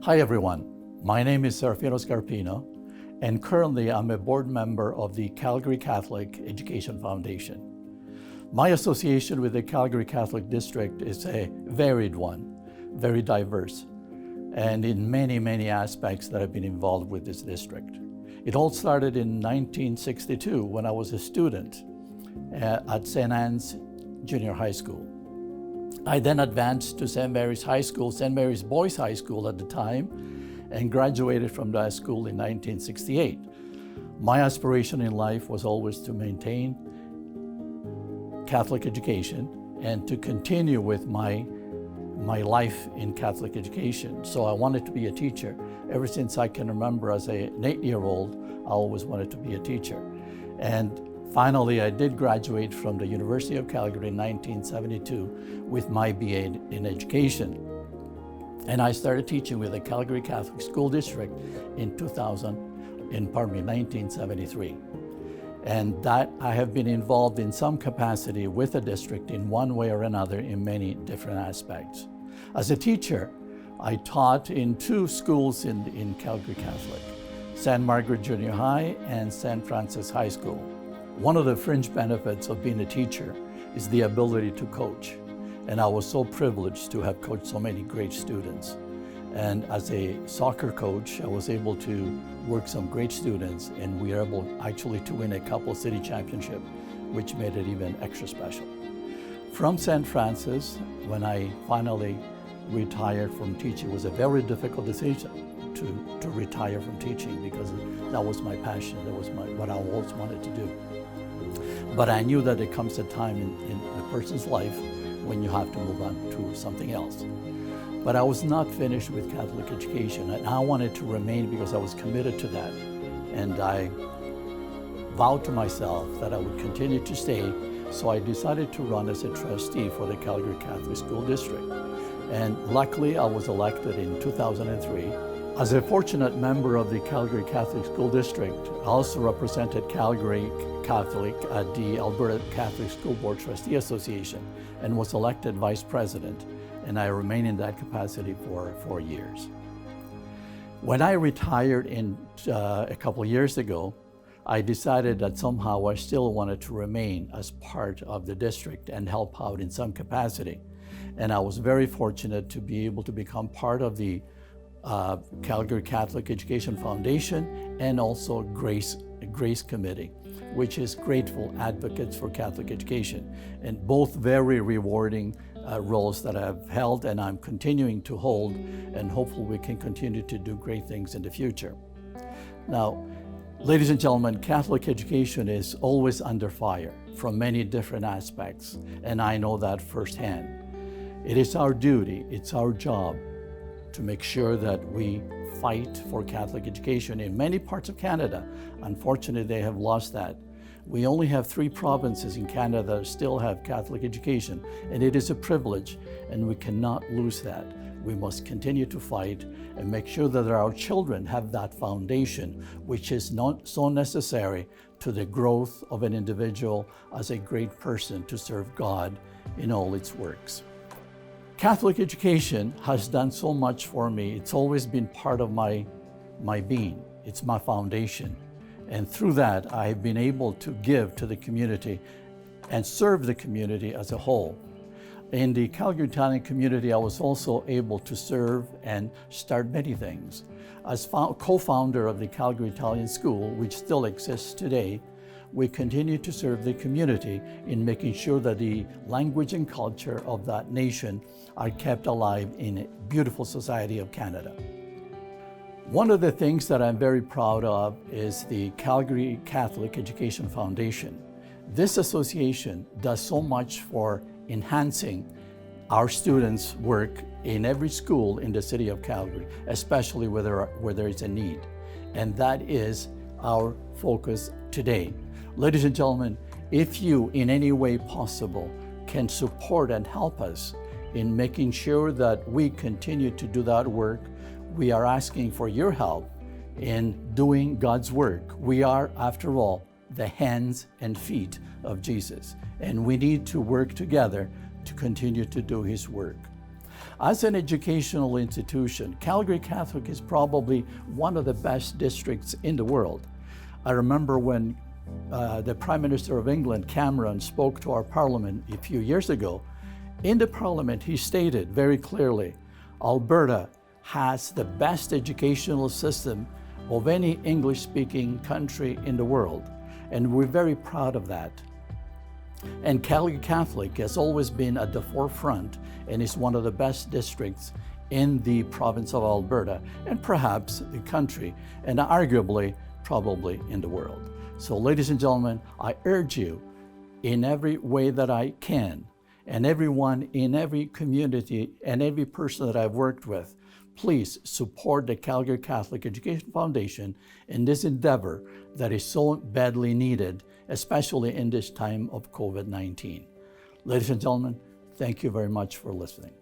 Hi everyone, my name is Serafino Scarpino, and currently I'm a board member of the Calgary Catholic Education Foundation. My association with the Calgary Catholic District is a varied one, very diverse, and in many aspects that I've been involved with this district. It all started in 1962 when I was a student at St. Anne's Junior High School. I then advanced to St. Mary's High School, St. Mary's Boys High School at the time, and graduated from that school in 1968. My aspiration in life was always to maintain Catholic education and to continue with my life in Catholic education. So I wanted to be a teacher. Ever since I can remember as an 8-year-old, I always wanted to be a teacher. And finally, I did graduate from the University of Calgary in 1972 with my BA in education. And I started teaching with the Calgary Catholic School District in 1973. And that I have been involved in some capacity with the district in one way or another in many different aspects. As a teacher, I taught in 2 schools in Calgary Catholic, St. Margaret Junior High and St. Francis High School. One of the fringe benefits of being a teacher is the ability to coach. And I was so privileged to have coached so many great students. And as a soccer coach, I was able to work some great students, and we were able actually to win a couple city championships, which made it even extra special. From St. Francis, when I finally retired from teaching, it was a very difficult decision to retire from teaching because that was my passion, that was what I always wanted to do. But I knew that there comes a time in a person's life when you have to move on to something else. But I was not finished with Catholic education, and I wanted to remain because I was committed to that. And I vowed to myself that I would continue to stay, so I decided to run as a trustee for the Calgary Catholic School District. And luckily, I was elected in 2003. As a fortunate member of the Calgary Catholic School District, I also represented Calgary Catholic at the Alberta Catholic School Board Trustee Association and was elected vice president, and I remained in that capacity for 4 years. When I retired a couple of years ago, I decided that somehow I still wanted to remain as part of the district and help out in some capacity. And I was very fortunate to be able to become part of the Calgary Catholic Education Foundation and also Grace Committee, which is Grateful Advocates for Catholic Education, and both very rewarding roles that I've held and I'm continuing to hold, and hopefully we can continue to do great things in the future. Now, ladies and gentlemen, Catholic education is always under fire from many different aspects, and I know that firsthand. It is our duty, it's our job to make sure that we fight for Catholic education in many parts of Canada. Unfortunately, they have lost that. We only have 3 provinces in Canada that still have Catholic education, and it is a privilege, and we cannot lose that. We must continue to fight and make sure that our children have that foundation, which is not so necessary to the growth of an individual as a great person to serve God in all its works. Catholic education has done so much for me. It's always been part of my being. It's my foundation. And through that, I've been able to give to the community and serve the community as a whole. In the Calgary Italian community, I was also able to serve and start many things. As co-founder of the Calgary Italian School, which still exists today, we continue to serve the community in making sure that the language and culture of that nation are kept alive in a beautiful society of Canada. One of the things that I'm very proud of is the Calgary Catholic Education Foundation. This association does so much for enhancing our students' work in every school in the city of Calgary, especially where there is a need. And that is our focus today. Ladies and gentlemen, if you in any way possible can support and help us in making sure that we continue to do that work, we are asking for your help in doing God's work. We are, after all, the hands and feet of Jesus, and we need to work together to continue to do His work. As an educational institution, Calgary Catholic is probably one of the best districts in the world. I remember when the Prime Minister of England, Cameron, spoke to our Parliament a few years ago. In the Parliament, he stated very clearly, Alberta has the best educational system of any English-speaking country in the world, and we're very proud of that. And Calgary Catholic has always been at the forefront and is one of the best districts in the province of Alberta, and perhaps the country, and arguably, probably in the world. So ladies and gentlemen, I urge you in every way that I can, and everyone in every community and every person that I've worked with, please support the Calgary Catholic Education Foundation in this endeavor that is so badly needed, especially in this time of COVID-19. Ladies and gentlemen, thank you very much for listening.